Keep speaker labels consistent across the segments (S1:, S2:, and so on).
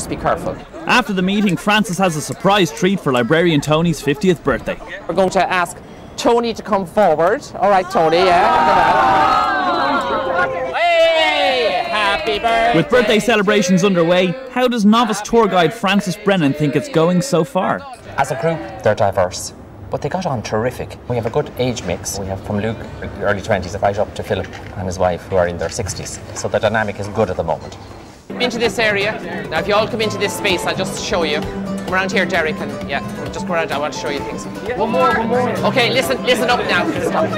S1: just be careful.
S2: After the meeting, Francis has a surprise treat for librarian Tony's 50th birthday.
S1: We're going to ask Tony to come forward. All right, Tony, yeah. Hey, happy birthday!
S2: With birthday celebrations underway, how does novice tour guide Francis Brennan think it's going so far?
S1: As a group, they're diverse, but they got on terrific. We have a good age mix. We have from Luke, early 20s, right up to Philip and his wife, who are in their 60s. So the dynamic is good at the moment. Come into this area. Now, if you all come into this space, I'll just show you. Come around here, Derek, and yeah, just go around. I want to show you things. One more. Okay, listen up now. Stop.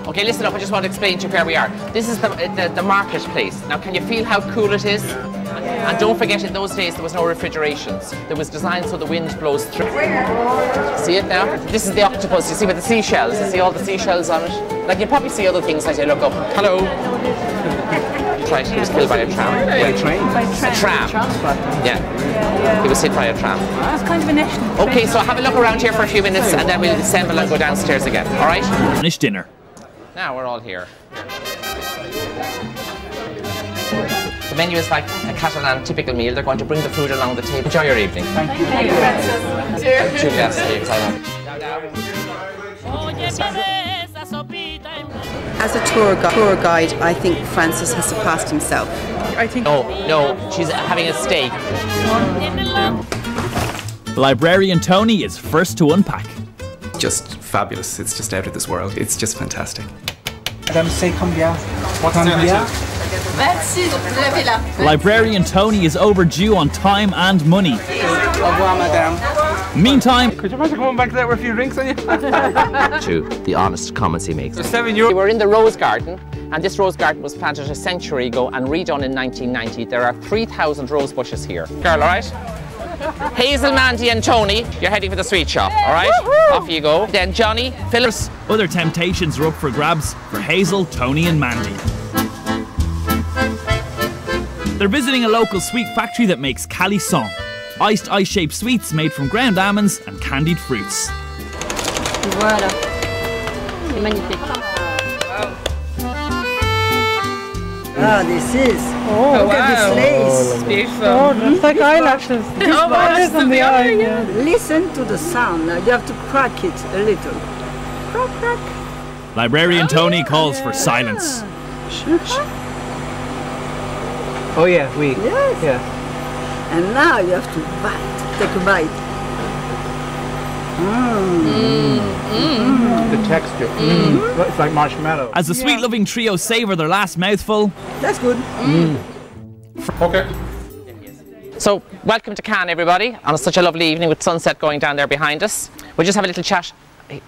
S1: Okay, listen up. I just want to explain to you where we are. This is the marketplace. Now, can you feel how cool it is? And don't forget, in those days, there was no refrigerations. There was designed so the wind blows through. See it now? This is the octopus. You see with the seashells? You see all the seashells on it? Like, you probably see other things as you look up. Hello. Right, he was killed by a tram.
S3: By a train?
S1: A tram. Yeah. He was hit by a tram.
S4: That's kind of a national.
S1: Okay, so have a look around here for a few minutes and then we'll assemble and go downstairs again. All right?
S2: Finish dinner.
S1: Now we're all here. The menu is like a Catalan typical meal. They're going to bring the food along the table. Enjoy your evening.
S4: Thank you. Thank you, Francis.
S1: Two glasses.
S5: As a tour guide, I think Francis has surpassed himself.
S4: I think.
S1: No, she's having a steak.
S2: Librarian Tony is first to unpack.
S3: Just fabulous. It's just out of this world. It's just fantastic.
S6: Madame, c'est combien?
S5: Merci, levez-la.
S2: Librarian Tony is overdue on time and money.
S6: Au revoir, madame.
S2: Meantime,
S6: Could you imagine coming back to that with a few drinks on you?
S1: To the honest comments he makes.
S6: €7.
S1: We were in the rose garden, and this rose garden was planted a century ago and redone in 1990. There are 3,000 rose bushes here. Girl, all right? Hazel, Mandy and Tony, you're heading for the sweet shop, all right? Off you go. Then Johnny, Phillips.
S2: other temptations are up for grabs for Hazel, Tony and Mandy. They're visiting a local sweet factory that makes calisson, iced ice-shaped sweets made from ground almonds and candied fruits.
S4: Voilà. C'est magnifique.
S7: Ah, this is.
S4: Oh,
S7: look at this lace.
S4: It's beautiful.
S7: Oh, it's like eyelashes.
S4: Oh, wow, on the eye. Yeah.
S7: Listen to the sound. Now you have to crack it a little. Crack, crack.
S2: Librarian Tony calls for silence.
S6: Oh yeah, we.
S7: Yes.
S6: Yeah.
S7: And now you have to bite. Take a bite.
S6: The texture. It's like marshmallow.
S2: As the sweet-loving trio savour their last mouthful,
S7: That's good.
S6: Okay.
S1: So, welcome to Cannes, everybody, on such a lovely evening with sunset going down there behind us. We'll just have a little chat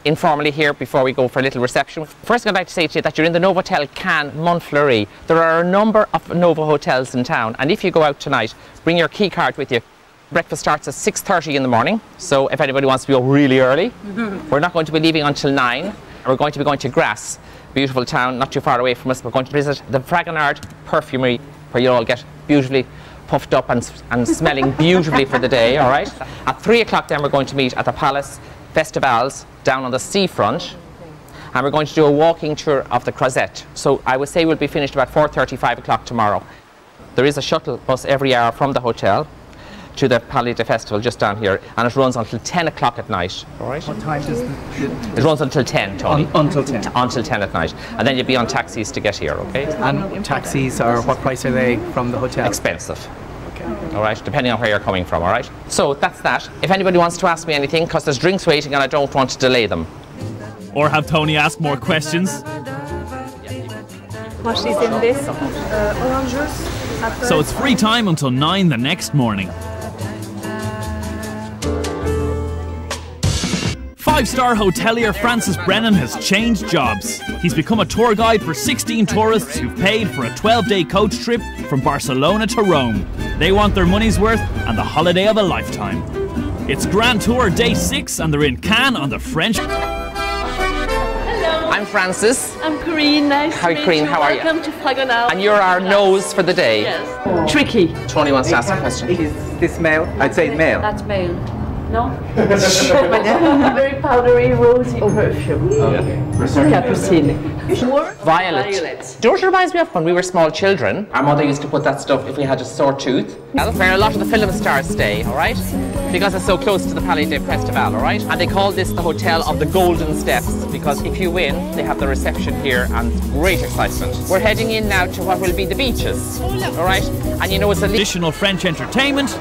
S1: informally here before we go for a little reception. First, I'd like to say to you that you're in the Novotel Cannes Montfleury. There are a number of Novo hotels in town, and if you go out tonight, bring your key card with you. Breakfast starts at 6:30 in the morning, so if anybody wants to go really early, we're not going to be leaving until 9. We're going to be going to Grasse, beautiful town, not too far away from us. We're going to visit the Fragonard Perfumery, where you all get beautifully puffed up and smelling beautifully for the day, all right? At 3 o'clock then we're going to meet at the Palace Festivals down on the seafront, and we're going to do a walking tour of the Croisette. So I would say we'll be finished about 4:30, 5 o'clock tomorrow. There is a shuttle bus every hour from the hotel to the Palais de Festival just down here, and it runs until 10 o'clock at night. All right?
S6: What time does
S1: It runs until 10, Tony.
S6: Until 10.
S1: Until 10 at night. And then you'll be on taxis to get here, okay?
S6: And taxis are, what price are they from the hotel?
S1: Expensive. Okay. All right, depending on where you're coming from, all right? So that's that. If anybody wants to ask me anything, because there's drinks waiting and I don't want to delay them.
S2: or have Tony ask more questions.
S4: What is in this?
S7: Orange juice.
S2: So it's free time until 9 the next morning. 5-star hotelier Francis Brennan has changed jobs. He's become a tour guide for 16 tourists who've paid for a 12-day coach trip from Barcelona to Rome. They want their money's worth and the holiday of a lifetime. It's Grand Tour Day 6 and they're in Cannes on the French.
S4: Hello.
S1: I'm Francis.
S4: I'm Corinne. Nice to meet
S1: Corinne,
S4: you.
S1: how are you?
S4: Welcome to Fragonard.
S1: And you're our nose for the day.
S4: Yes. Tricky.
S1: Tony wants to ask a question.
S6: Is this male? I'd say male.
S4: That's male. No? Very powdery, rosy perfume. Cappuccino.
S1: Violet. Don't it reminds me of when we were small children? Our mother used to put that stuff if we had a sore tooth. Where a lot of the film stars stay, alright? Because it's so close to the Palais des Festivals, alright? And they call this the Hotel of the Golden Steps because if you win, they have the reception here and great excitement. We're heading in now to what will be the beaches, alright? And you know it's a
S2: Traditional French entertainment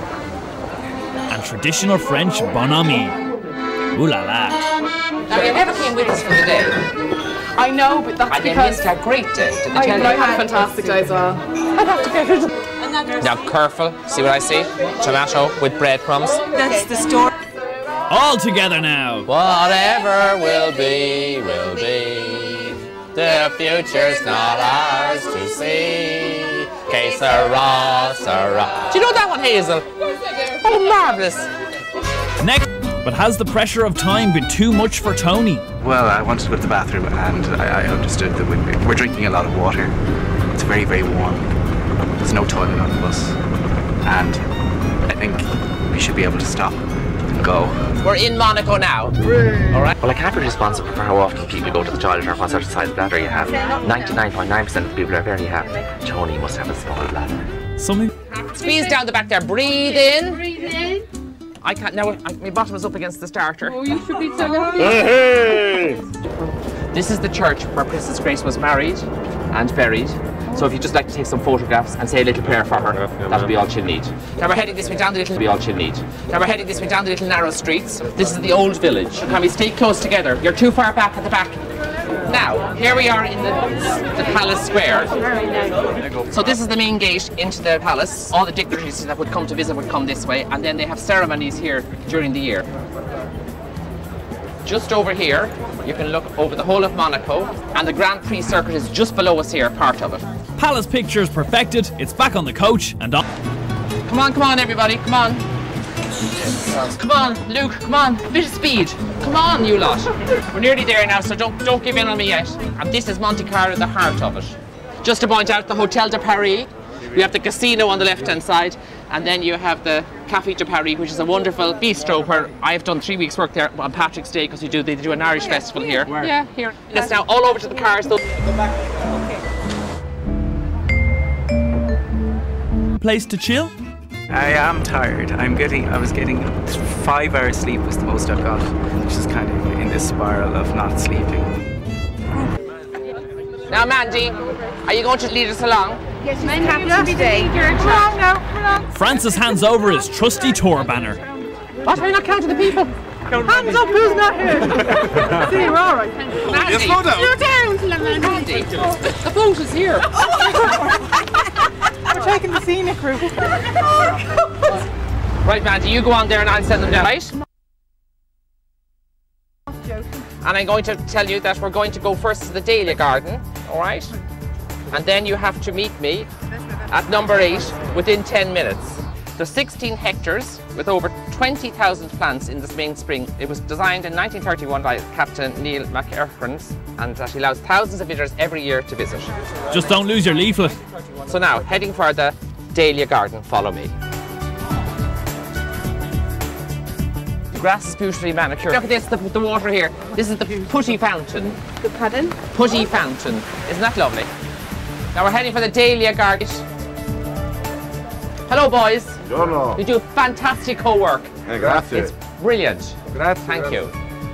S2: and traditional French bonhomie. Ooh la la.
S1: Now you never came with us for the day.
S4: I know, but that's
S1: And you
S4: because
S1: missed a great day. Did they tell you?
S4: I had a fantastic day as well. I'd have to get rid of
S1: Now careful, see what I see? Tomato with breadcrumbs.
S5: That's the story.
S2: All together now.
S1: Whatever will be, will be. The future's not ours to see. Que sera, sera. Do you know that one, Hazel? Yes, I do. Oh, marvellous.
S2: Next, but has the pressure of time been too much for Tony?
S3: Well, I wanted to go to the bathroom and I understood that we're drinking a lot of water. It's very, very warm. There's no toilet on the bus. And I think we should be able to stop and go.
S1: We're in Monaco now. Alright.
S8: Well, I can't be responsible for how often people go to the toilet or what sort of size bladder you have. 99.9% of people are very happy. Tony must have a small bladder.
S2: Something?
S1: Squeeze down the back there. Breathe in.
S4: Breathe in.
S1: I can't now. My bottom is up against the starter.
S4: Oh, you should be so happy.
S1: This is the church where Princess Grace was married and buried. So if you'd just like to take some photographs and say a little prayer for her, that'll be all she'll need. Now we're heading this way down the little narrow streets. This is the old village. Can we stay close together? You're too far back at the back. Now, here we are in the palace square. So this is the main gate into the palace. All the dignitaries that would come to visit would come this way, and then they have ceremonies here during the year. Just over here, you can look over the whole of Monaco, and the Grand Prix circuit is just below us here, part of it.
S2: Palace pictures perfected. It's back on the coach and on.
S1: Come on, everybody, come on. Come on, Luke, come on, a bit of speed. Come on, you lot. We're nearly there now, so don't give in on me yet. And this is Monte Carlo, the heart of it. Just to point out, the Hotel de Paris. We have the casino on the left-hand side, and then you have the Café de Paris, which is a wonderful bistro where I've done 3 weeks' work there on Patrick's Day because they do an Irish festival here. Yeah, here. It's now all over to the cars.
S2: Place to chill?
S3: I am tired. I was getting 5 hours sleep was the most I got, which is kind of in this spiral of not sleeping.
S1: Now, Mandy, are you going to lead us along?
S4: Yes, Mandy, today. Come on now, come on.
S2: Francis hands over his trusty tour banner.
S1: What? Are you not counting the people?
S4: Hands up, who's not here? See, you're all right.
S1: Mandy,
S4: Slow down,
S1: Mandy, the boat is here.
S4: We're taking the scenic route.
S1: Right, Mandy, you go on there and I'll send them down, right? And I'm going to tell you that we're going to go first to the Dahlia Garden, all right? And then you have to meet me at number 8 within 10 minutes. There's 16 hectares with over 20,000 plants in this main spring. It was designed in 1931 by Captain Neil McEachran, and that allows thousands of visitors every year to visit.
S2: Just don't lose your leaflet.
S1: So now, heading for the Dahlia Garden, follow me. The grass is beautifully manicured. Look at this, the water here. This is the putty fountain.
S4: The pardon?
S1: Putty fountain. Isn't that lovely? Now we're heading for the Dahlia Garden. Hello, boys.
S9: Buongiorno.
S1: You do fantastic co-work.
S9: Grazie.
S1: It's brilliant.
S9: Grazie.
S1: Thank you.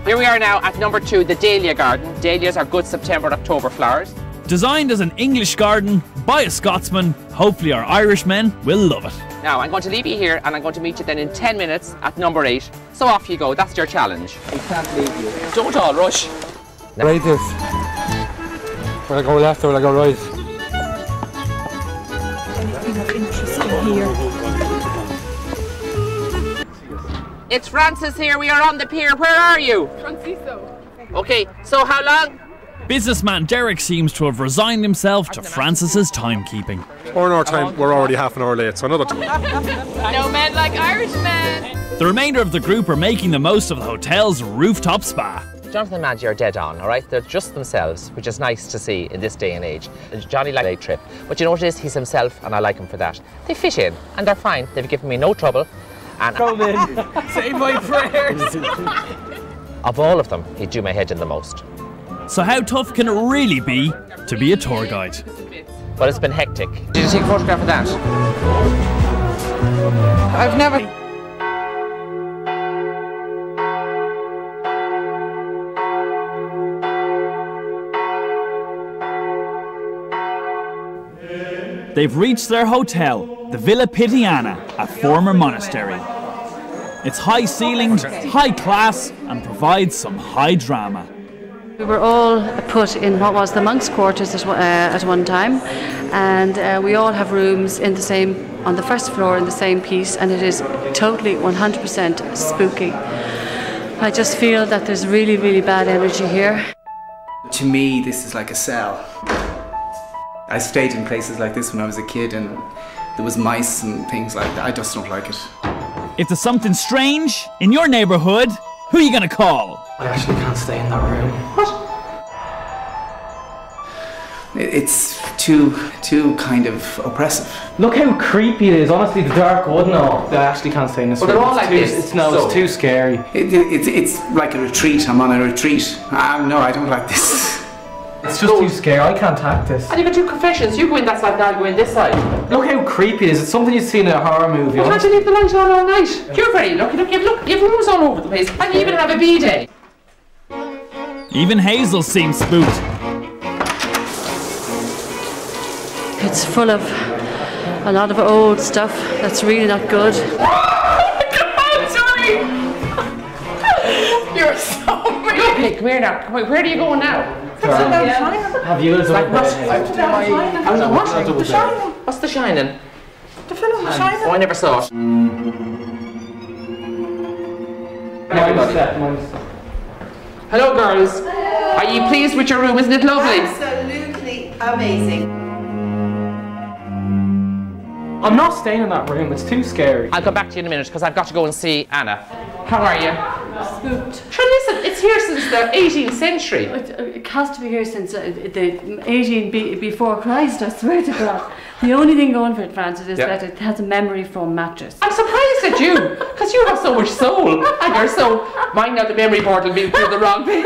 S1: Here we are now at number 2, the Dahlia Garden. Dahlias are good September, October flowers.
S2: Designed as an English garden by a Scotsman, hopefully our Irishmen will love it.
S1: Now, I'm going to leave you here and I'm going to meet you then in 10 minutes at number 8. So off you go, that's your challenge.
S6: We can't leave you.
S1: Don't all rush.
S9: Right this. Will I go left or will I go right?
S1: It's Francis here, we are on the pier. Where are you?
S4: Franciso.
S1: Okay, so how long?
S2: Businessman Derek seems to have resigned himself to Francis's timekeeping.
S9: Or in our time, we're already half an hour late, so another time.
S4: No men like Irishmen.
S2: The remainder of the group are making the most of the hotel's rooftop spa.
S1: Jonathan and Madge are dead on, all right? They're just themselves, which is nice to see in this day and age. Johnny liked a trip, but you know what it is? He's himself, and I like him for that. They fit in, and they're fine. They've given me no trouble, And
S6: Come in. Say my prayers.
S1: of all of them, he'd do my head in the most.
S2: So how tough can it really be to be a tour guide?
S1: Well, it's been hectic. Did you take a photograph of that?
S4: I've never.
S2: They've reached their hotel, the Villa Pitiana, a former monastery. It's high ceilinged, high class, and provides some high drama.
S10: We were all put in what was the monks' quarters at one time, and we all have rooms in the same, on the first floor in the same piece, and it is totally 100% spooky. I just feel that there's really, really bad energy here.
S3: To me, this is like a cell. I stayed in places like this when I was a kid, and there was mice and things like that. I just don't like it.
S2: If there's something strange in your neighbourhood, who are you going to call?
S6: I actually can't stay in that room.
S3: What? It's too kind of oppressive.
S6: Look how creepy it is. Honestly, the dark wood and all. I actually can't stay in this room.
S1: They're all like this.
S6: It's too scary.
S3: It's like a retreat. I'm on a retreat. No, I don't like this.
S6: It's just too scary. I can't hack this.
S1: And you got two confessions. You go in that side, now you go in this side.
S6: Look how creepy it is. It's something you'd see in a horror movie.
S1: You can't leave the light on all night. You're very lucky. Look, you have rooms all over the place, and you even have a bidet.
S2: Even Hazel seems spooked.
S10: It's full of a lot of old stuff that's really not good.
S1: You're so weird. Okay, come here now. Where do you go now?
S6: Have you guys
S1: Like what?
S6: The
S1: Shining. What's The Shining?
S4: The film The Shining?
S1: Oh, I never saw it. Hello, girls. Are you pleased with your room? Isn't it lovely?
S5: Absolutely amazing.
S6: I'm not staying in that room. It's too scary.
S1: I'll come back to you in a minute because I've got to go and see Anna. How are you?
S10: Spooked.
S1: Sure, listen, it's here since the 18th century.
S10: It has to be here since the 18 before Christ, I swear to God. The only thing going for it, Francis, is that it has a memory foam mattress.
S1: I'm surprised at you, because you have so much soul, and you're so... Mine now, the memory board will be the wrong thing.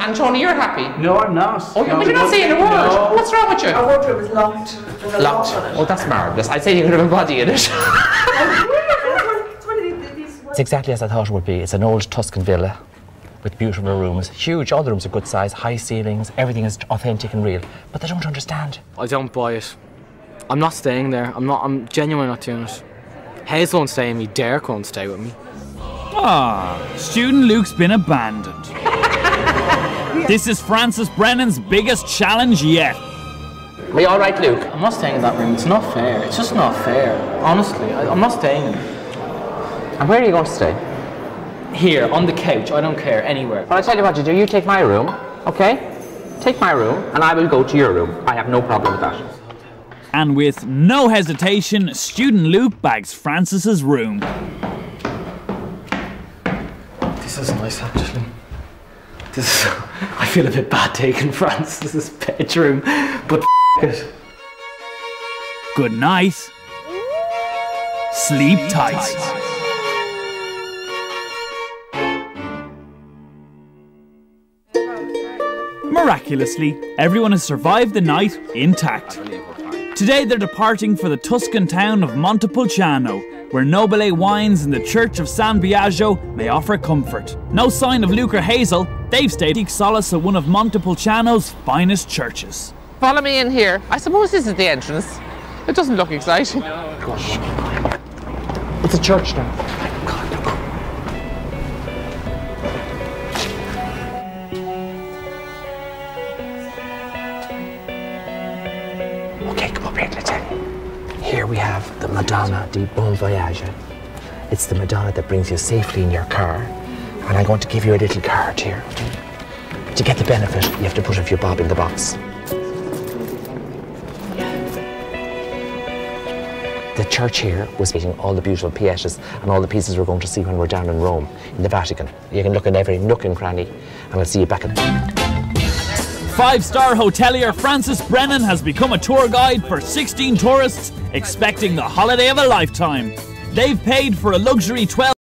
S1: And Tony, you're happy?
S6: No, I'm not.
S1: Oh, but you're not saying a word.
S6: No.
S1: What's wrong with you?
S4: Our wardrobe is locked.
S1: Locked. Oh, that's marvellous. I'd say you could have a body in it. It's exactly as I thought it would be. It's an old Tuscan villa with beautiful rooms. Huge, all the rooms are good size, high ceilings, everything is authentic and real. But they don't understand.
S6: I don't buy it. I'm not staying there. I'm genuinely not doing it. Hazel won't stay with me, Derek won't stay with me.
S2: Ah, student Luke's been abandoned. This is Francis Brennan's biggest challenge yet.
S1: Are you alright, Luke?
S6: I'm not staying in that room. It's not fair. It's just not fair. Honestly, I'm not staying in it.
S1: And where are you going to stay?
S6: Here, on the couch. I don't care. Anywhere.
S1: Well, I'll tell you what you do. You take my room, okay? Take my room, and I will go to your room. I have no problem with that.
S2: And with no hesitation, student Luke bags Francis's room.
S6: This is nice, actually. I feel a bit bad taking Francis's bedroom, but it.
S2: Good night. Sleep tight. Miraculously, everyone has survived the night intact. Today they're departing for the Tuscan town of Montepulciano, where nobile wines in the church of San Biagio may offer comfort. No sign of Luke or Hazel, they've stayed to seek solace at one of Montepulciano's finest churches.
S1: Follow me in here. I suppose this is the entrance. It doesn't look exciting. It's a church now. Okay, come up here, let's tell you. Here we have the Madonna di Bon Voyage. It's the Madonna that brings you safely in your car. And I'm going to give you a little card here. To get the benefit, you have to put a few bob in the box. The church here was getting all the beautiful pieces and all the pieces we're going to see when we're down in Rome, in the Vatican. You can look in every nook and cranny, and I'll see you back at...
S2: Five-star hotelier Francis Brennan has become a tour guide for 16 tourists expecting the holiday of a lifetime. They've paid for a luxury 12